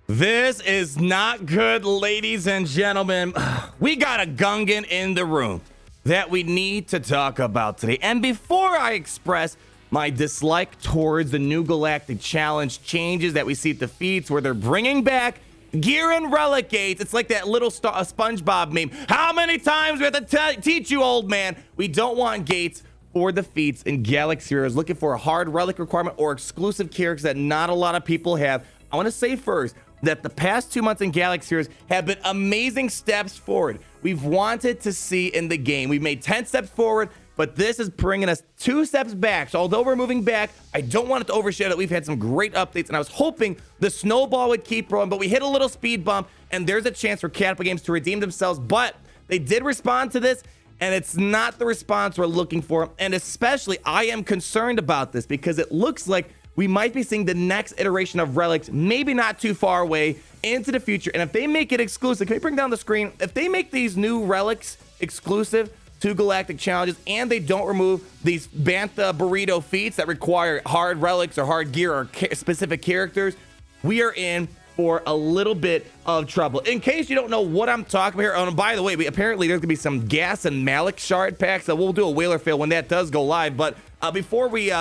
This is not good, ladies and gentlemen. We got a Gungan in the room that we need to talk about today. And before I express my dislike towards the new Galactic Challenge changes that we see at the feats where they're bringing back gear and relic gates, it's like that little SpongeBob meme. How many times we have to teach you, old man? We don't want gates for the feats in Galaxy Heroes, looking for a hard relic requirement or exclusive characters that not a lot of people have. I want to say first that the past 2 months in Galaxy Heroes have been amazing steps forward. We've wanted to see in the game. We've made 10 steps forward, but this is bringing us 2 steps back. So although we're moving back, I don't want it to overshadow it. We've had some great updates, and I was hoping the snowball would keep rolling, but we hit a little speed bump, and there's a chance for Catapult Games to redeem themselves, but they did respond to this, and it's not the response we're looking for. And especially, I am concerned about this because it looks like we might be seeing the next iteration of Relics, maybe not too far away into the future. And if they make it exclusive, can we bring down the screen? If they make these new Relics exclusive to Galactic Challenges and they don't remove these Bantha Burrito feats that require hard relics or hard gear or specific characters, we are in for a little bit of trouble. In case you don't know what I'm talking about here, and by the way, apparently there's gonna be some gas and Malik shard packs that we'll do a whaler fail when that does go live. But before we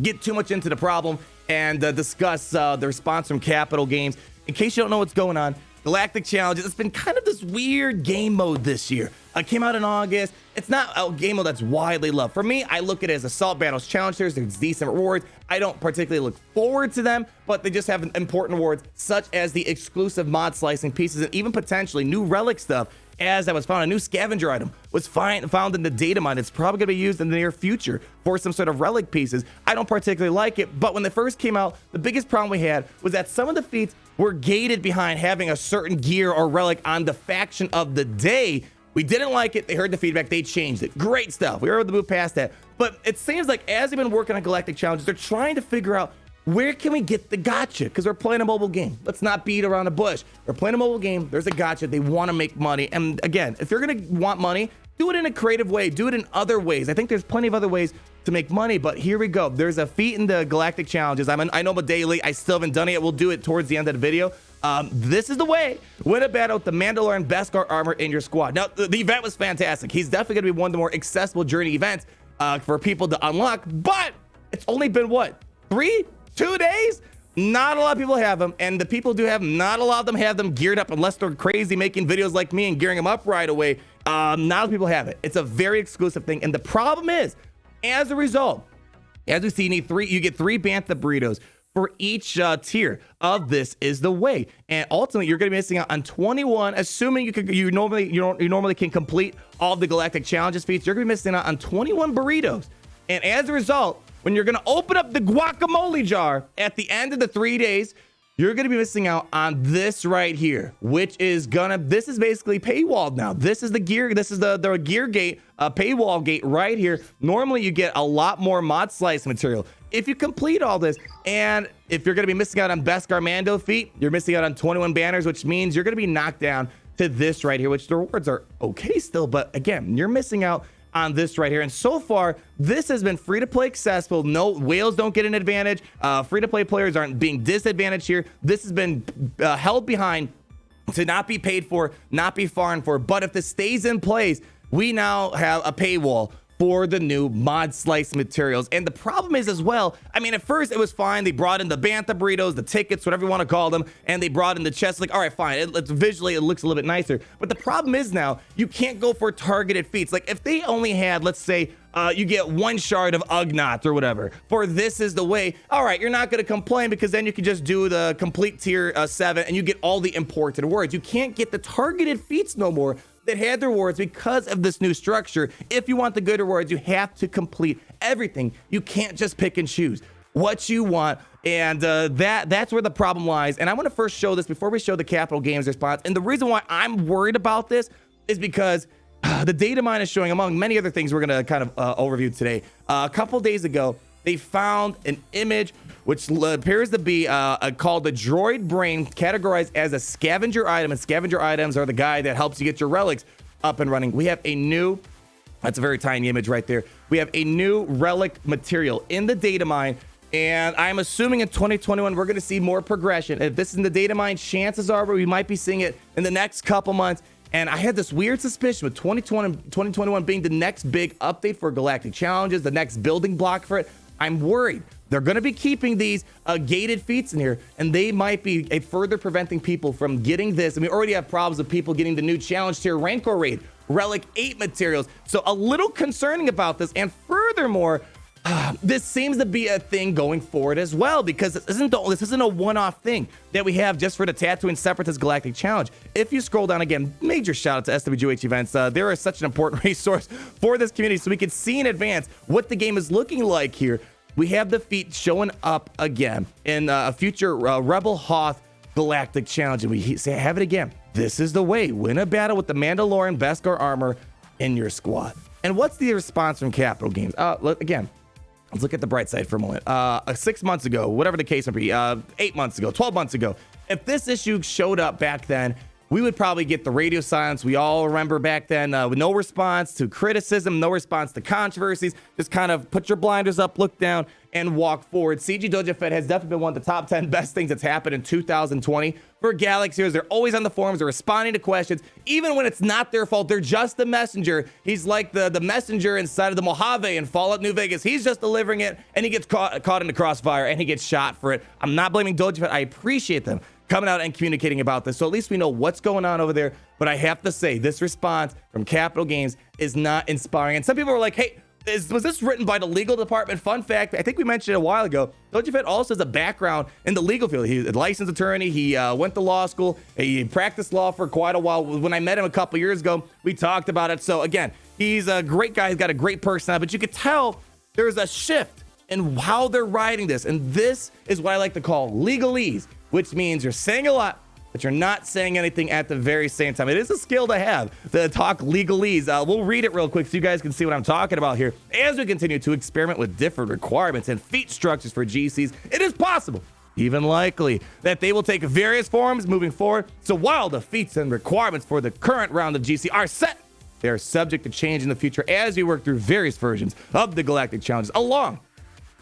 get too much into the problem and discuss the response from Capital Games, in case you don't know what's going on, Galactic Challenges, it's been kind of this weird game mode this year. It came out in August. It's not a game mode that's widely loved. For me, I look at it as assault battles, challengers. There's decent rewards. I don't particularly look forward to them, but they just have important rewards, such as the exclusive mod slicing pieces and even potentially new relic stuff. As that was found, a new scavenger item was found in the datamine. It's probably going to be used in the near future for some sort of relic pieces. I don't particularly like it, but when they first came out, the biggest problem we had was that some of the feats were gated behind having a certain gear or relic on the faction of the day. We didn't like it. They heard the feedback. They changed it. Great stuff. We were able to move past that. But it seems like as they've been working on Galactic Challenges, they're trying to figure out where can we get the gotcha? Because we're playing a mobile game. Let's not beat around the bush. We're playing a mobile game. There's a gotcha. They want to make money. And again, if you're going to want money, do it in a creative way. Do it in other ways. I think there's plenty of other ways to make money, but here we go. There's a feat in the Galactic Challenges. I know I'm a daily. I still haven't done it yet. We'll do it towards the end of the video. This is the way. Win a battle with the Mandalorian Beskar armor in your squad. Now, the event was fantastic. He's definitely going to be one of the more accessible journey events for people to unlock, but it's only been, what, 2 days? Not a lot of people have them, and the people who do have them, not a lot of them have them geared up unless they're crazy making videos like me and gearing them up right away. Not a lot of people have it. It's a very exclusive thing, and the problem is, as a result, as we see, you get 3 Bantha burritos for each tier of this is the way, and ultimately you're going to be missing out on 21. Assuming you normally can complete all the Galactic Challenges feats, you're going to be missing out on 21 burritos, and as a result, when you're going to open up the guacamole jar at the end of the 3 days, you're going to be missing out on this right here, which is this is basically paywalled now. This is the gear. This is the gear gate, paywall gate right here. Normally you get a lot more mod slice material if you complete all this. And if you're going to be missing out on Beskar Mando feat, you're missing out on 21 banners, which means you're going to be knocked down to this right here, which the rewards are okay still. But again, you're missing out on this right here. And so far, this has been free-to-play accessible. No, whales don't get an advantage. Free-to-play players aren't being disadvantaged here. This has been held behind to not be paid for, not be farmed for. But if this stays in place, we now have a paywall for the new mod slice materials. And the problem is as well, I mean, at first it was fine. They brought in the Bantha burritos, the tickets, whatever you want to call them, and they brought in the chests. Like, all right, fine. It's visually, it looks a little bit nicer. But the problem is now you can't go for targeted feats. Like if they only had, let's say, you get 1 shard of Ugnaught or whatever for this is the way. All right, you're not going to complain because then you can just do the complete tier 7 and you get all the imported rewards. You can't get the targeted feats no more that had the rewards because of this new structure. If you want the good rewards, you have to complete everything. You can't just pick and choose what you want. And that's where the problem lies. And I want to first show this before we show the Capital Games response. And the reason why I'm worried about this is because the data mine is showing, among many other things we're going to kind of overview today. A couple days ago, they found an image which appears to be called the droid brain, categorized as a scavenger item. And scavenger items are the guy that helps you get your relics up and running. We have a new, that's a very tiny image right there. We have a new relic material in the data mine And I'm assuming in 2021, we're going to see more progression. If this is in the data mine, chances are we might be seeing it in the next couple months. And I had this weird suspicion with 2021 being the next big update for Galactic Challenges, the next building block for it. I'm worried they're going to be keeping these gated feats in here, and they might be further preventing people from getting this. And we already have problems with people getting the new challenge tier Rancor raid, Relic 8 materials. So a little concerning about this. And furthermore, this seems to be a thing going forward as well, because this isn't a one-off thing that we have just for the Tatooine Separatist Galactic Challenge. If you scroll down again, major shout out to SWGoH events. There is such an important resource for this community, so we can see in advance what the game is looking like here. We have the feat showing up again in a future Rebel Hoth Galactic Challenge, and we have it again. This is the way. Win a battle with the Mandalorian Beskar armor in your squad. And what's the response from Capital Games? Again, let's look at the bright side for a moment. 6 months ago, whatever the case may be, 8 months ago, 12 months ago, if this issue showed up back then, we would probably get the radio silence. We all remember back then with no response to criticism, no response to controversies. Just kind of put your blinders up, look down, and walk forward. CG Doja Fed has definitely been one of the top 10 best things that's happened in 2020 for Galaxy. They're always on the forums. They're responding to questions. Even when it's not their fault, they're just the messenger. He's like the messenger inside of the Mojave in Fallout New Vegas. He's just delivering it, and he gets caught in the crossfire, and he gets shot for it. I'm not blaming Doja Fed. I appreciate them coming out and communicating about this, so at least we know what's going on over there. But I have to say, this response from Capital Games is not inspiring. And some people were like, hey, was this written by the legal department? Fun fact, I think we mentioned it a while ago, Doja Fed also has a background in the legal field. He's a licensed attorney. He went to law school. He practiced law for quite a while. When I met him a couple years ago, we talked about it. So again, he's a great guy. He's got a great personality, but you could tell there's a shift in how they're writing this. And this is what I like to call legalese, which means you're saying a lot, but you're not saying anything at the very same time. It is a skill to have, to talk legalese. We'll read it real quick so you guys can see what I'm talking about here. As we continue to experiment with different requirements and feat structures for GCs, it is possible, even likely, that they will take various forms moving forward. So while the feats and requirements for the current round of GC are set, they are subject to change in the future as we work through various versions of the Galactic Challenges along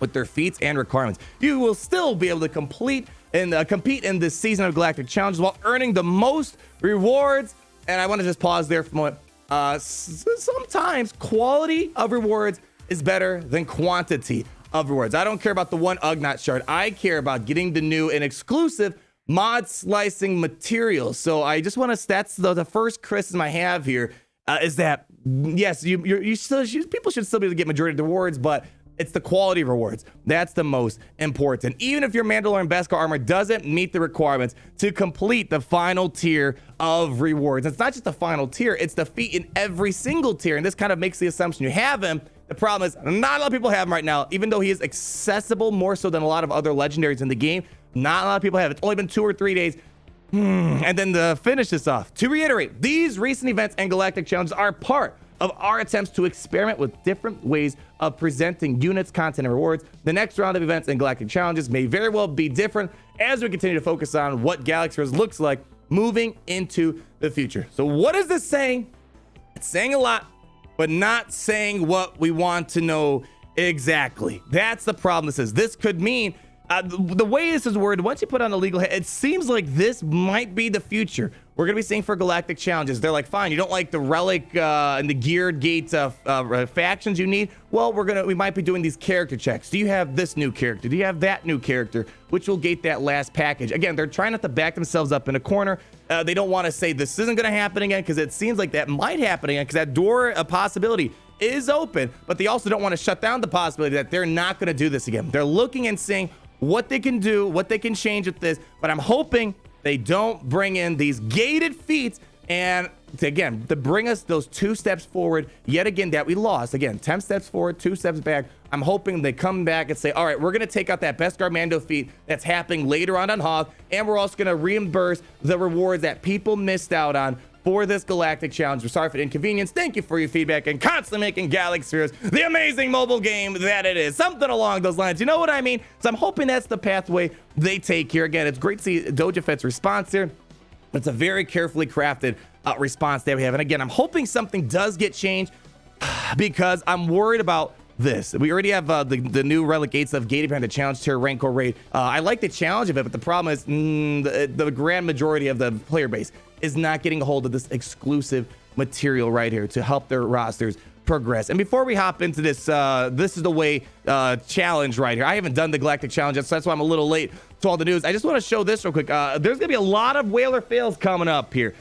with their feats and requirements. You will still be able to compete in this season of Galactic Challenges while earning the most rewards. And I want to just pause there for a moment. Sometimes quality of rewards is better than quantity of rewards. I don't care about the one Ugnaught shard. I care about getting the new and exclusive mod slicing materials. So I just want to, that's the first criticism I have here, is that yes, people should still be able to get majority of the rewards, but it's the quality of rewards. That's the most important. Even if your Mandalorian Beskar armor doesn't meet the requirements to complete the final tier of rewards. It's not just the final tier, it's the feat in every single tier. And this kind of makes the assumption you have him. The problem is not a lot of people have him right now, even though he is accessible more so than a lot of other legendaries in the game. Not a lot of people have it. It's only been 2 or 3 days. And then to finish this off, to reiterate, these recent events and Galactic Challenges are part of our attempts to experiment with different ways of presenting units, content, and rewards. The next round of events and Galactic Challenges may very well be different as we continue to focus on what Galaxy Heroes looks like moving into the future. So what is this saying? It's saying a lot, but not saying what we want to know exactly. That's the problem. This could mean the way this is worded, once you put on the legal head, it seems like this might be the future. We're going to be seeing for Galactic Challenges. They're like, fine, you don't like the Relic and the Geared Gate factions you need? Well, we might be doing these character checks. Do you have this new character? Do you have that new character? Which will gate that last package. Again, they're trying not to back themselves up in a corner. They don't want to say this isn't going to happen again, because it seems like that might happen again, because that door of possibility is open, but they also don't want to shut down the possibility that they're not going to do this again. They're looking and seeing what they can do, what they can change with this, but I'm hoping they don't bring in these gated feats and to bring us those 2 steps forward yet again that we lost. Again, 10 steps forward, 2 steps back. I'm hoping they come back and say, all right, we're going to take out that Beskar Mando feat that's happening later on Hoth, and we're also going to reimburse the rewards that people missed out on for this Galactic Challenge. We're sorry for the inconvenience. Thank you for your feedback and constantly making Galaxy Heroes the amazing mobile game that it is. Something along those lines. You know what I mean? So I'm hoping that's the pathway they take here. Again, it's great to see Doja Fed's response here. It's a very carefully crafted response that we have. And again, I'm hoping something does get changed, because I'm worried about this. We already have the new Relic Gates of Gated behind the challenge tier Rancor raid. I like the challenge of it, but the problem is the grand majority of the player base is not getting a hold of this exclusive material right here to help their rosters progress. And before we hop into this, this is the way challenge right here. I haven't done the Galactic Challenges, so that's why I'm a little late to all the news. I just want to show this real quick. There's gonna be a lot of whaler fails coming up here.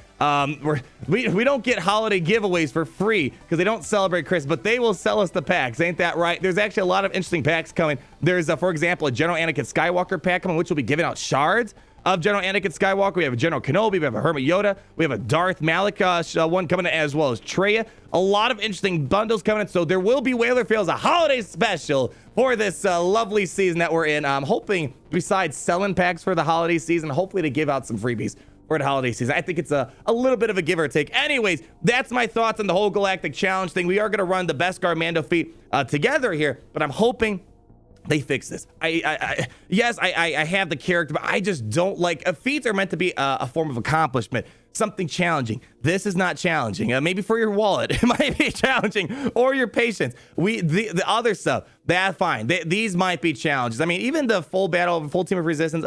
We don't get holiday giveaways for free because they don't celebrate Christmas, but they will sell us the packs. Ain't that right? There's actually a lot of interesting packs coming. There's, for example, a General Anakin Skywalker pack coming, which will be giving out shards of General Anakin Skywalker. We have a General Kenobi, we have a Hermit Yoda, we have a Darth Malak one coming in, as well as Traya. A lot of interesting bundles coming in, so there will be Whaler Fails, a holiday special for this lovely season that we're in. I'm hoping, besides selling packs for the holiday season, hopefully to give out some freebies for the holiday season. I think it's a little bit of a give or take. Anyways, that's my thoughts on the whole Galactic Challenge thing. We are going to run the Beskar Mando feat together here, but I'm hoping they fix this. Yes, I have the character, but I just don't like feats are meant to be a form of accomplishment, something challenging. This is not challenging. Maybe for your wallet, it might be challenging, or your patience. The other stuff, that's fine. These might be challenges. I mean, even the full battle, full team of resistance,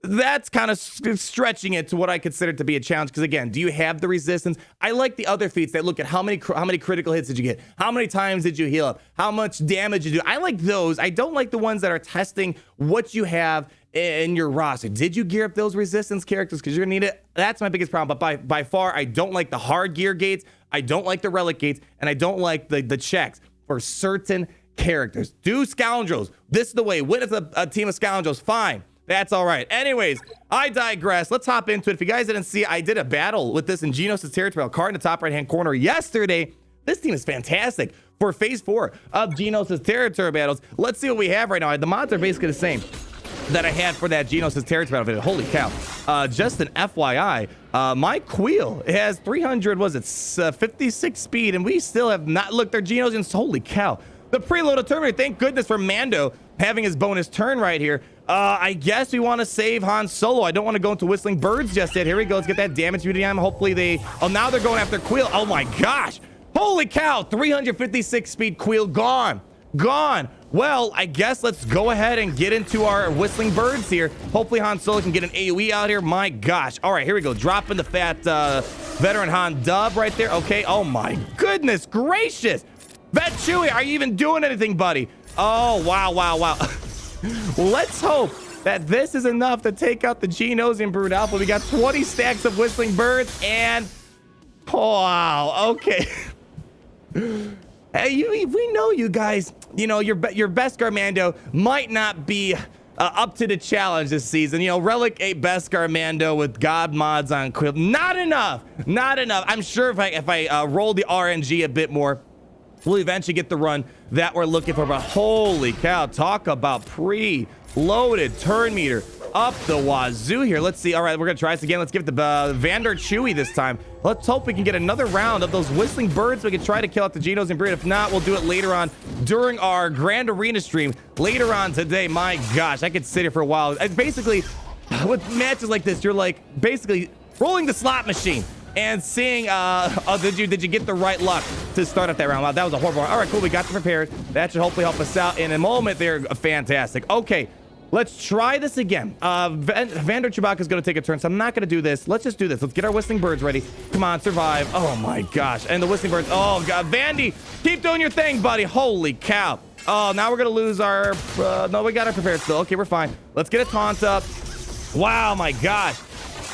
that's kind of stretching it to what I consider to be a challenge. Because again, do you have the resistance? I like the other feats that look at how many critical hits did you get, how many times did you heal up, how much damage you do. I like those. I don't like the ones that are testing what you have in your roster. Did you gear up those resistance characters? Because you're gonna need it. That's my biggest problem. But by far, I don't like the hard gear gates. I don't like the relic gates, and I don't like the checks for certain characters. Do scoundrels. This is the way. Win as a team of scoundrels. Fine. That's all right. Anyways, I digress. Let's hop into it. If you guys didn't see, I did a battle with this in Genos' territory card in the top right-hand corner yesterday. This team is fantastic for phase 4 of Genos' territory battles. Let's see what we have right now. The mods are basically the same that I had for that Genos' territory battle. Holy cow. Just an FYI, my Queel has 300, was it 56 speed, and we still have not looked their Genos in. Holy cow. The preloaded Terminator, thank goodness for Mando having his bonus turn right here. I guess we want to save Han Solo. I don't want to go into Whistling Birds just yet. Here we go. Let's get that damage beauty on him. Hopefully they... Oh, now they're going after Queel. Oh, my gosh. Holy cow. 356 speed Queel gone. Gone. Well, I guess let's go ahead and get into our Whistling Birds here. Hopefully Han Solo can get an AoE out here. My gosh. All right, here we go. Dropping the fat veteran Han dub right there. Okay. Oh, my goodness gracious. Vet Chewie, are you even doing anything, buddy? Oh, wow, wow, wow. Let's hope that this is enough to take out the Genos and Brood Alpha. We got 20 stacks of Whistling Birds and... Oh, wow, okay. Hey, we know you guys, you know, your Beskar Mando might not be up to the challenge this season. You know, Relic 8 Beskar Mando with God mods on Quill. Not enough. Not enough. I'm sure if I roll the RNG a bit more, we'll eventually get the run that we're looking for. But holy cow, talk about pre-loaded turn meter up the wazoo here. Let's see. All right, we're gonna try this again. Let's give it the Vander Chewie this time. Let's hope we can get another round of those Whistling Birds. We can try to kill out the Genos and Breed. If not, we'll do it later on during our Grand Arena stream later on today. My gosh, I could sit here for a while. Basically, with matches like this, you're like basically rolling the slot machine and seeing, did you get the right luck to start up that round? Wow, that was a horrible one. All right, cool. We got them prepared. That should hopefully help us out in a moment. They're fantastic. Okay, let's try this again. Vander Chewbacca is going to take a turn, so I'm not going to do this. Let's just do this. Let's get our Whistling Birds ready. Come on, survive. Oh, my gosh. And the Whistling Birds. Oh, God. Vandy, keep doing your thing, buddy. Holy cow. Oh, now we're going to lose our... no, we got our prepared still. Okay, we're fine. Let's get a taunt up. Wow, my gosh.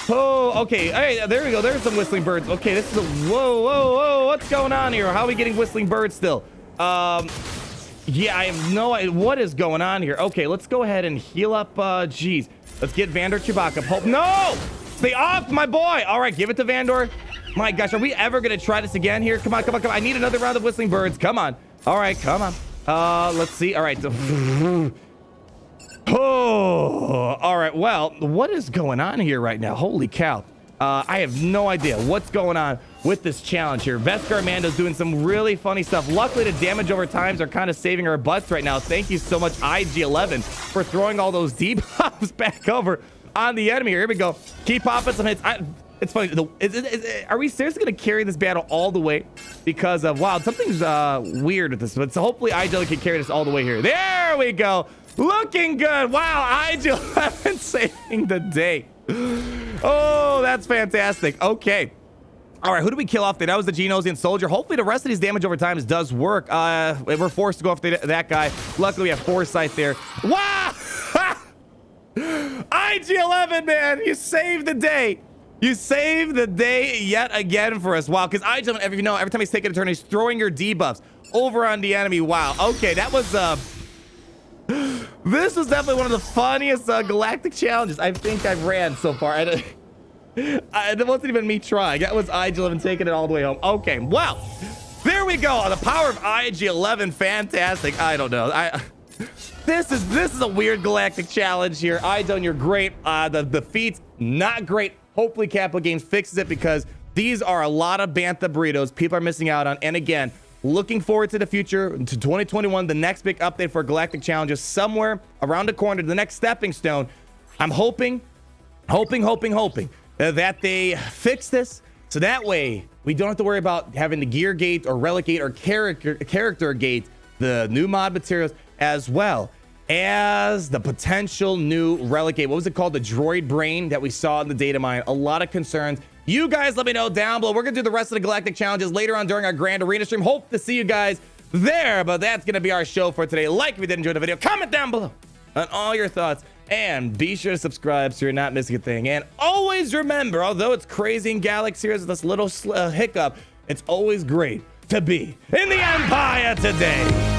Oh, okay. Hey, there we go. There's some Whistling Birds. Okay, this is a... Whoa, whoa, whoa. What's going on here? How are we getting Whistling Birds still? Yeah, I have no idea what is going on here. Okay, let's go ahead and heal up. Jeez. Let's get Vander Chewbacca. Hope... No! Stay off, my boy! All right, give it to Vandor. My gosh, are we ever going to try this again here? Come on, come on, come on. I need another round of Whistling Birds. Come on. All right, come on. Let's see. All right. Oh, all right. Well, what is going on here right now? Holy cow. I have no idea what's going on with this challenge here. Beskar Mando's doing some really funny stuff. Luckily, the damage over times are kind of saving our butts right now. Thank you so much, IG11, for throwing all those debuffs back over on the enemy here. Here we go. Keep popping some hits. It's funny. Are we seriously going to carry this battle all the way? Because of, wow, something's weird with this. But so hopefully IGL can carry this all the way here. There we go. Looking good. Wow, IGL saving the day. Oh, that's fantastic. Okay. All right, who do we kill off there? That was the Genosian soldier. Hopefully the rest of these damage over times does work. We're forced to go after that guy. Luckily, we have foresight there. Wow! IG-11, man, you saved the day. You saved the day yet again for us. Wow, because IG-11, every time he's taking a turn, he's throwing your debuffs over on the enemy. Wow. Okay, that was this was definitely one of the funniest Galactic Challenges I think I've ran so far. It wasn't even me trying. That was IG-11 taking it all the way home. Okay, well, there we go. The power of IG-11, fantastic. I don't know. This is a weird Galactic Challenge here. IG-11, you're great. The feats, not great. Hopefully Capital Games fixes it because these are a lot of Bantha burritos people are missing out on. And again, looking forward to the future, to 2021, the next big update for Galactic Challenges somewhere around the corner, the next stepping stone. I'm hoping that they fix this so that way we don't have to worry about having the gear gate or relic gate or character gate, the new mod materials, as well as the potential new relic gate. What was it called? The droid brain that we saw in the data mine. A lot of concerns. You guys let me know down below. We're gonna do the rest of the Galactic Challenges later on during our Grand Arena stream. Hope to see you guys there, but that's gonna be our show for today. Like if you did enjoy the video, comment down below on all your thoughts. And be sure to subscribe so you're not missing a thing. And always remember, although it's crazy in Galaxy with this little hiccup, it's always great to be in the Empire today.